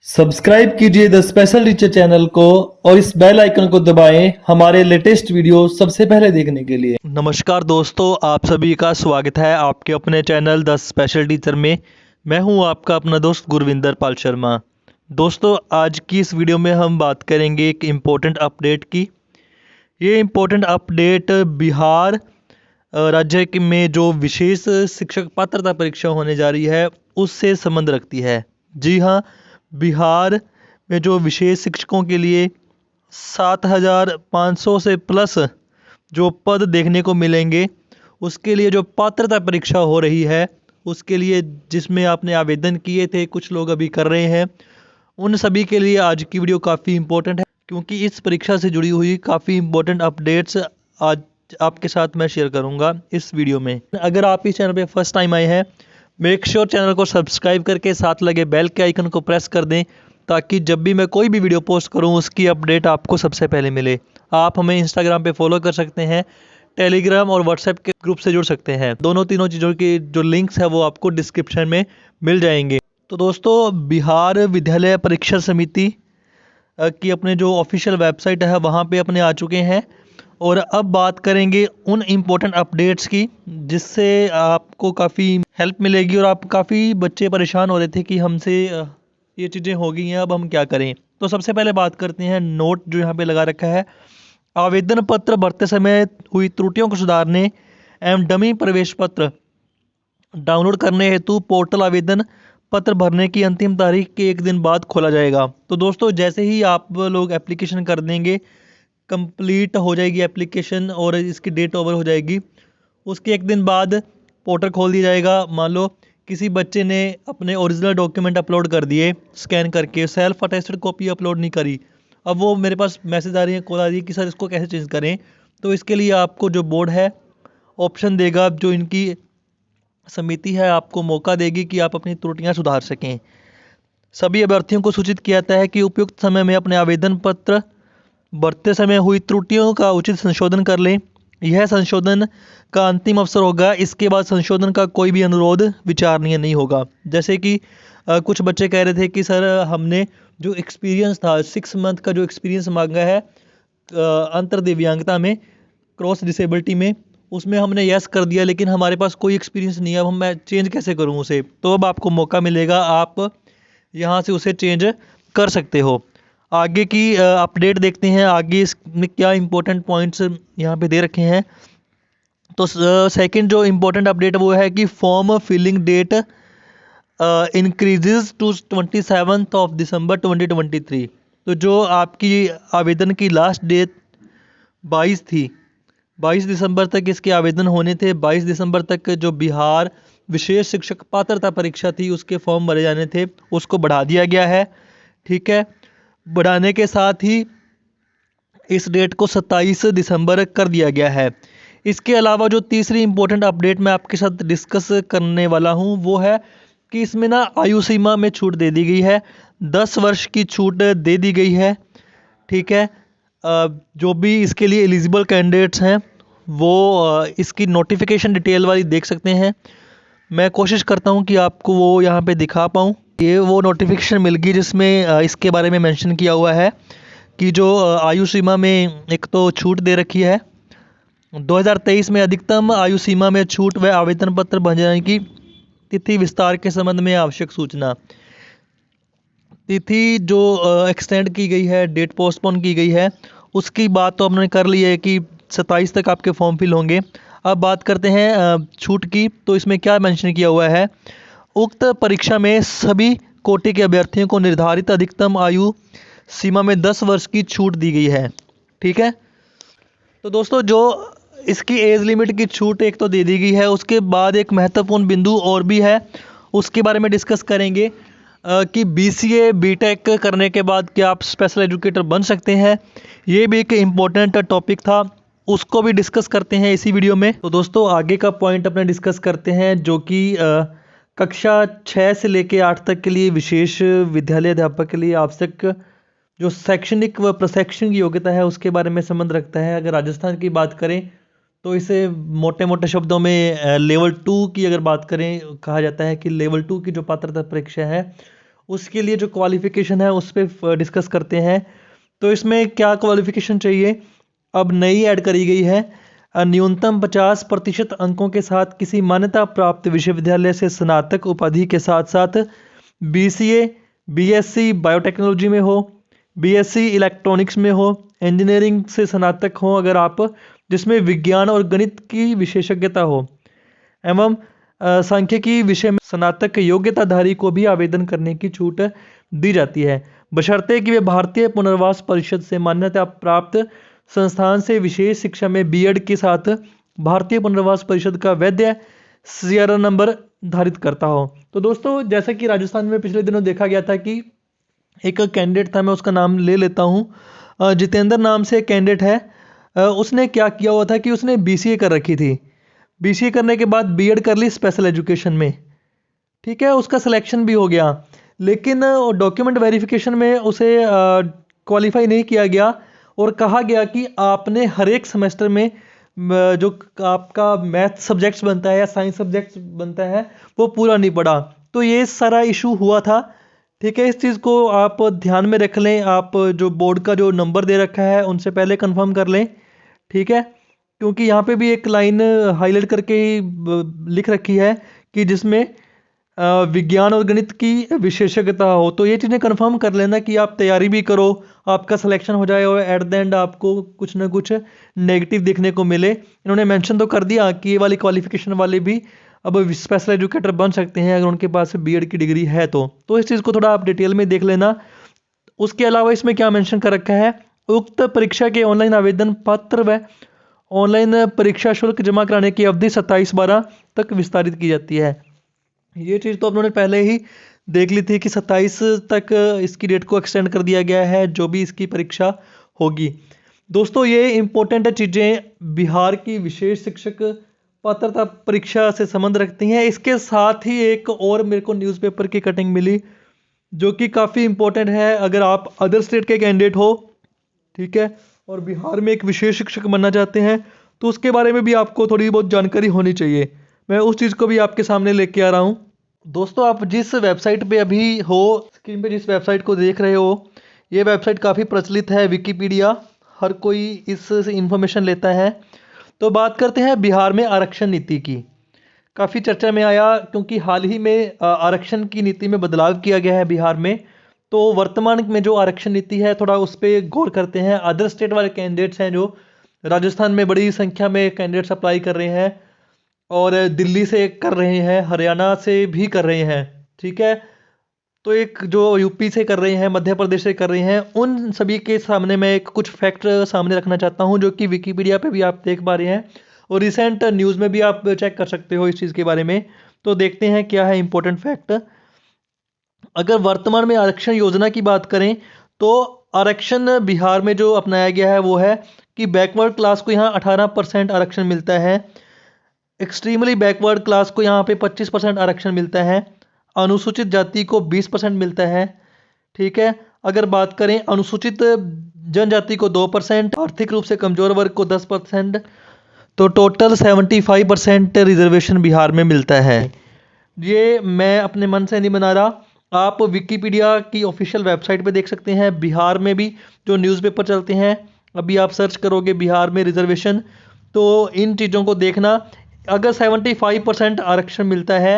Subscribe कीजिए the special teacher channel को और इस बेल आइकन को दबाएं हमारे लेटेस्ट वीडियो सबसे पहले देखने के लिए। नमस्कार दोस्तों, आप सभी का स्वागत है आपके अपने चैनल द स्पेशल टीचर में। मैं हूं आपका अपना दोस्त गुरविंदर पाल शर्मा। दोस्तों, आज की इस वीडियो में हम बात करेंगे एक इम्पोर्टेंट अपडेट की। ये इम्पोर्टेंट अपडेट बिहार राज्य में जो विशेष शिक्षक पात्रता परीक्षा होने जा रही है उससे संबंध रखती है। जी हाँ, बिहार में जो विशेष शिक्षकों के लिए 7,500 से प्लस जो पद देखने को मिलेंगे, उसके लिए जो पात्रता परीक्षा हो रही है उसके लिए जिसमें आपने आवेदन किए थे, कुछ लोग अभी कर रहे हैं, उन सभी के लिए आज की वीडियो काफ़ी इम्पोर्टेंट है, क्योंकि इस परीक्षा से जुड़ी हुई काफ़ी इम्पोर्टेंट अपडेट्स आज आपके साथ मैं शेयर करूंगा इस वीडियो में। अगर आप इस चैनल पे फर्स्ट टाइम आए हैं, मेक श्योर चैनल को सब्सक्राइब करके साथ लगे बेल के आइकन को प्रेस कर दें, ताकि जब भी मैं कोई भी वीडियो पोस्ट करूं उसकी अपडेट आपको सबसे पहले मिले। आप हमें इंस्टाग्राम पे फॉलो कर सकते हैं, टेलीग्राम और व्हाट्सएप के ग्रुप से जुड़ सकते हैं। दोनों तीनों चीज़ों के जो लिंक्स है वो आपको डिस्क्रिप्शन में मिल जाएंगे। तो दोस्तों, बिहार विद्यालय परीक्षा समिति की अपने जो ऑफिशियल वेबसाइट है वहाँ पे अपने आ चुके हैं, और अब बात करेंगे उन इम्पोर्टेंट अपडेट्स की जिससे आपको काफ़ी हेल्प मिलेगी। और आप काफ़ी बच्चे परेशान हो रहे थे कि हमसे ये चीज़ें हो गई हैं, अब हम क्या करें। तो सबसे पहले बात करते हैं नोट जो यहाँ पे लगा रखा है। आवेदन पत्र भरते समय हुई त्रुटियों को सुधारने एवं डमी प्रवेश पत्र डाउनलोड करने हेतु पोर्टल आवेदन पत्र भरने की अंतिम तारीख के एक दिन बाद खोला जाएगा। तो दोस्तों, जैसे ही आप लोग एप्लीकेशन कर देंगे, कंप्लीट हो जाएगी एप्लीकेशन और इसकी डेट ओवर हो जाएगी, उसके एक दिन बाद पोर्टल खोल दिया जाएगा। मान लो किसी बच्चे ने अपने ओरिजिनल डॉक्यूमेंट अपलोड कर दिए स्कैन करके, सेल्फ अटेस्टेड कॉपी अपलोड नहीं करी, अब वो मेरे पास मैसेज आ रही है, कॉल आ रही है कि सर इसको कैसे चेंज करें। तो इसके लिए आपको जो बोर्ड है ऑप्शन देगा, जो इनकी समिति है आपको मौका देगी कि आप अपनी त्रुटियां सुधार सकें। सभी अभ्यर्थियों को सूचित किया जाता है कि उपयुक्त समय में अपने आवेदन पत्र भरते समय हुई त्रुटियों का उचित संशोधन कर लें। यह संशोधन का अंतिम अवसर होगा, इसके बाद संशोधन का कोई भी अनुरोध विचारणीय नहीं होगा। जैसे कि कुछ बच्चे कह रहे थे कि सर हमने जो एक्सपीरियंस था 6 मंथ का जो एक्सपीरियंस मांगा है अंतर दिव्यांगता में, क्रॉस डिसेबिलिटी में, उसमें हमने यस कर दिया, लेकिन हमारे पास कोई एक्सपीरियंस नहीं है, अब मैं चेंज कैसे करूं उसे। तो अब आपको मौका मिलेगा, आप यहाँ से उसे चेंज कर सकते हो। आगे की अपडेट देखते हैं, आगे इसमें क्या इंपॉर्टेंट पॉइंट्स यहाँ पे दे रखे हैं। तो सेकंड जो इम्पोर्टेंट अपडेट वो है कि form filling date increases to 27 of December 2023। तो जो आपकी आवेदन की लास्ट डेट 22 थी, 22 दिसंबर तक इसके आवेदन होने थे। 22 दिसंबर तक जो बिहार विशेष शिक्षक पात्रता परीक्षा थी उसके फॉर्म भरे जाने थे, उसको बढ़ा दिया गया है। ठीक है, बढ़ाने के साथ ही इस डेट को 27 दिसंबर कर दिया गया है। इसके अलावा जो तीसरी इम्पोर्टेंट अपडेट मैं आपके साथ डिस्कस करने वाला हूँ वो है कि इसमें ना आयु सीमा में छूट दे दी गई है, 10 वर्ष की छूट दे दी गई है। ठीक है, जो भी इसके लिए एलिजिबल कैंडिडेट्स हैं वो इसकी नोटिफिकेशन डिटेल वाली देख सकते हैं। मैं कोशिश करता हूँ कि आपको वो यहाँ पे दिखा पाऊँ। ये वो नोटिफिकेशन मिल गई जिसमें इसके बारे में मेंशन किया हुआ है कि जो आयु सीमा में एक तो छूट दे रखी है। 2023 में अधिकतम आयु सीमा में छूट व आवेदन पत्र भरने की तिथि विस्तार के संबंध में आवश्यक सूचना। तिथि जो एक्सटेंड की गई है, डेट पोस्टपोन की गई है, उसकी बात तो हमने कर ली है कि 27 तक आपके फॉर्म फिल होंगे। अब बात करते हैं छूट की। तो इसमें क्या मेंशन किया हुआ है, उक्त परीक्षा में सभी कोटि के अभ्यर्थियों को निर्धारित अधिकतम आयु सीमा में 10 वर्ष की छूट दी गई है। ठीक है, तो दोस्तों जो इसकी एज लिमिट की छूट एक तो दे दी गई है, उसके बाद एक महत्वपूर्ण बिंदु और भी है, उसके बारे में डिस्कस करेंगे कि BCA BTech करने के बाद क्या आप स्पेशल एजुकेटर बन सकते हैं। ये भी एक इम्पोर्टेंट टॉपिक था, उसको भी डिस्कस करते हैं इसी वीडियो में। तो दोस्तों, आगे का पॉइंट अपने डिस्कस करते हैं, जो कि कक्षा 6 से लेके 8 तक के लिए विशेष विद्यालय अध्यापक के लिए आवश्यक जो शैक्षणिक व प्रशैक्षणिक योग्यता है उसके बारे में संबंध रखता है। अगर राजस्थान की बात करें तो इसे मोटे मोटे शब्दों में लेवल 2 की अगर बात करें, कहा जाता है कि लेवल 2 की जो पात्रता परीक्षा है उसके लिए जो क्वालिफ़िकेशन है उस पर डिस्कस करते हैं। तो इसमें क्या क्वालिफ़िकेशन चाहिए, अब नई ऐड करी गई है। न्यूनतम 50% अंकों के साथ किसी मान्यता प्राप्त विश्वविद्यालय से स्नातक उपाधि के साथ साथ BCA, BSc बायोटेक्नोलॉजी में हो, BSc इलेक्ट्रॉनिक्स में हो, इंजीनियरिंग से स्नातक हो अगर आप, जिसमें विज्ञान और गणित की विशेषज्ञता हो, एवं सांख्यिकी विषय में स्नातक योग्यताधारी को भी आवेदन करने की छूट दी जाती है, बशर्ते कि वे भारतीय पुनर्वास परिषद से मान्यता प्राप्त संस्थान से विशेष शिक्षा में B.Ed के साथ भारतीय पुनर्वास परिषद का वैध CRR नंबर धारित करता हो। तो दोस्तों, जैसा कि राजस्थान में पिछले दिनों देखा गया था कि एक कैंडिडेट था, मैं उसका नाम ले लेता हूँ, जितेंद्र नाम से एक कैंडिडेट है। उसने क्या किया हुआ था कि उसने BCA कर रखी थी। BCA करने के बाद B.Ed कर ली स्पेशल एजुकेशन में, ठीक है, उसका सिलेक्शन भी हो गया, लेकिन डॉक्यूमेंट वेरिफिकेशन में उसे क्वालिफाई नहीं किया गया और कहा गया कि आपने हर एक सेमेस्टर में जो आपका मैथ सब्जेक्ट्स बनता है या साइंस सब्जेक्ट्स बनता है वो पूरा नहीं पढ़ा। तो ये सारा इशू हुआ था, ठीक है। इस चीज़ को आप ध्यान में रख लें, आप जो बोर्ड का जो नंबर दे रखा है उनसे पहले कंफर्म कर लें, ठीक है, क्योंकि यहाँ पे भी एक लाइन हाईलाइट करके ही लिख रखी है कि जिसमें विज्ञान और गणित की विशेषज्ञता हो। तो ये चीज़ें कंफर्म कर लेना कि आप तैयारी भी करो, आपका सिलेक्शन हो जाए और एट द एंड आपको कुछ ना कुछ नेगेटिव देखने को मिले। इन्होंने मेंशन तो कर दिया कि ये वाली क्वालिफिकेशन वाले भी अब स्पेशल एजुकेटर बन सकते हैं अगर उनके पास B.Ed की डिग्री है तो इस चीज़ को थोड़ा आप डिटेल में देख लेना। उसके अलावा इसमें क्या मेंशन कर रखा है, उक्त परीक्षा के ऑनलाइन आवेदन पत्र व ऑनलाइन परीक्षा शुल्क जमा कराने की अवधि 27/12 तक विस्तारित की जाती है। ये चीज़ तो उन्होंने पहले ही देख ली थी कि 27 तक इसकी डेट को एक्सटेंड कर दिया गया है, जो भी इसकी परीक्षा होगी। दोस्तों, ये इम्पोर्टेंट चीज़ें बिहार की विशेष शिक्षक पात्रता परीक्षा से संबंध रखती हैं। इसके साथ ही एक और मेरे को न्यूज़पेपर की कटिंग मिली जो कि काफ़ी इम्पोर्टेंट है अगर आप अदर स्टेट के कैंडिडेट हो, ठीक है, और बिहार में एक विशेष शिक्षक बनना चाहते हैं तो उसके बारे में भी आपको थोड़ी बहुत जानकारी होनी चाहिए। मैं उस चीज़ को भी आपके सामने लेके आ रहा हूँ। दोस्तों, आप जिस वेबसाइट पे अभी हो, स्क्रीन पे जिस वेबसाइट को देख रहे हो, ये वेबसाइट काफ़ी प्रचलित है, विकिपीडिया, हर कोई इस इंफॉर्मेशन लेता है। तो बात करते हैं बिहार में आरक्षण नीति की। काफ़ी चर्चा में आया क्योंकि हाल ही में आरक्षण की नीति में बदलाव किया गया है बिहार में। तो वर्तमान में जो आरक्षण नीति है थोड़ा उस पर गौर करते हैं। अदर स्टेट वाले कैंडिडेट्स हैं जो राजस्थान में बड़ी संख्या में कैंडिडेट्स अप्लाई कर रहे हैं और दिल्ली से कर रहे हैं, हरियाणा से भी कर रहे हैं, ठीक है, तो एक जो यूपी से कर रहे हैं, मध्य प्रदेश से कर रहे हैं, उन सभी के सामने मैं एक कुछ फैक्ट सामने रखना चाहता हूं जो कि विकिपीडिया पे भी आप देख पा रहे हैं और रिसेंट न्यूज़ में भी आप चेक कर सकते हो इस चीज़ के बारे में। तो देखते हैं क्या है इंपॉर्टेंट फैक्ट। अगर वर्तमान में आरक्षण योजना की बात करें तो आरक्षण बिहार में जो अपनाया गया है वो है कि बैकवर्ड क्लास को यहाँ 18% आरक्षण मिलता है, एक्सट्रीमली बैकवर्ड क्लास को यहाँ पे 25% आरक्षण मिलता है, अनुसूचित जाति को 20% मिलता है, ठीक है। अगर बात करें अनुसूचित जनजाति को 2%, आर्थिक रूप से कमजोर वर्ग को 10%, तो टोटल 75% रिजर्वेशन बिहार में मिलता है। ये मैं अपने मन से नहीं बना रहा, आप विकिपीडिया की ऑफिशियल वेबसाइट पे देख सकते हैं। बिहार में भी जो न्यूज़पेपर चलते हैं, अभी आप सर्च करोगे बिहार में रिजर्वेशन, तो इन चीज़ों को देखना। अगर 75% आरक्षण मिलता है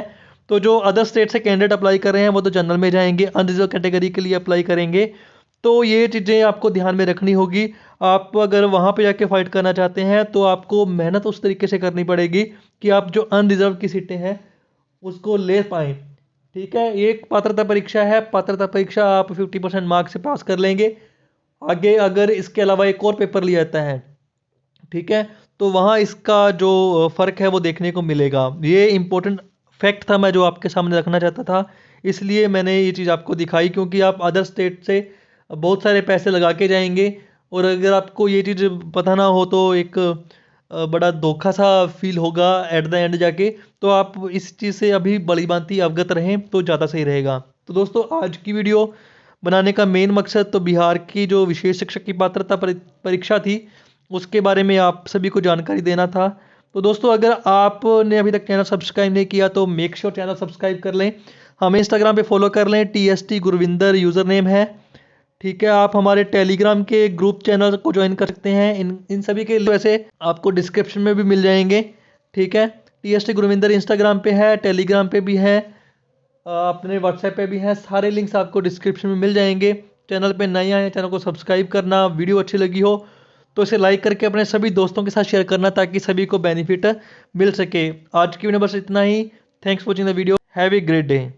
तो जो अदर स्टेट से कैंडिडेट अप्लाई कर रहे हैं वो तो जनरल में जाएंगे, अनरिजर्व कैटेगरी के लिए अप्लाई करेंगे। तो ये चीज़ें आपको ध्यान में रखनी होगी। आप अगर वहाँ पे जाके फाइट करना चाहते हैं तो आपको मेहनत उस तरीके से करनी पड़ेगी कि आप जो अनरिजर्व की सीटें हैं उसको ले पाएँ, ठीक है। एक पात्रता परीक्षा है, पात्रता परीक्षा आप 50% मार्क्स से पास कर लेंगे। आगे अगर इसके अलावा एक और पेपर लिया जाता है, ठीक है, तो वहाँ इसका जो फ़र्क है वो देखने को मिलेगा। ये इंपॉर्टेंट फैक्ट था मैं जो आपके सामने रखना चाहता था, इसलिए मैंने ये चीज़ आपको दिखाई, क्योंकि आप अदर स्टेट से बहुत सारे पैसे लगा के जाएंगे और अगर आपको ये चीज़ पता ना हो तो एक बड़ा धोखा सा फील होगा एट द एंड जाके। तो आप इस चीज़ से अभी बड़ी भांति अवगत रहें तो ज़्यादा सही रहेगा। तो दोस्तों, आज की वीडियो बनाने का मेन मकसद तो बिहार की जो विशेष शिक्षक की पात्रता परीक्षा थी उसके बारे में आप सभी को जानकारी देना था। तो दोस्तों, अगर आपने अभी तक चैनल सब्सक्राइब नहीं किया तो मेक श्योर चैनल सब्सक्राइब कर लें। हमें इंस्टाग्राम पे फॉलो कर लें, TST गुरविंदर यूज़र नेम है। ठीक है, आप हमारे टेलीग्राम के ग्रुप चैनल को ज्वाइन कर सकते हैं। इन सभी के वैसे आपको डिस्क्रिप्शन में भी मिल जाएंगे। ठीक है, TST गुरविंदर इंस्टाग्राम पे है, टेलीग्राम पे भी है, अपने व्हाट्सएप पे भी है। सारे लिंक्स आपको डिस्क्रिप्शन में मिल जाएंगे। चैनल पे नए आए हैं, चैनल को सब्सक्राइब करना, वीडियो अच्छी लगी हो तो इसे लाइक करके अपने सभी दोस्तों के साथ शेयर करना ताकि सभी को बेनिफिट मिल सके। आज की वीडियो बस इतना ही। Thanks for watching the video. Have a great day.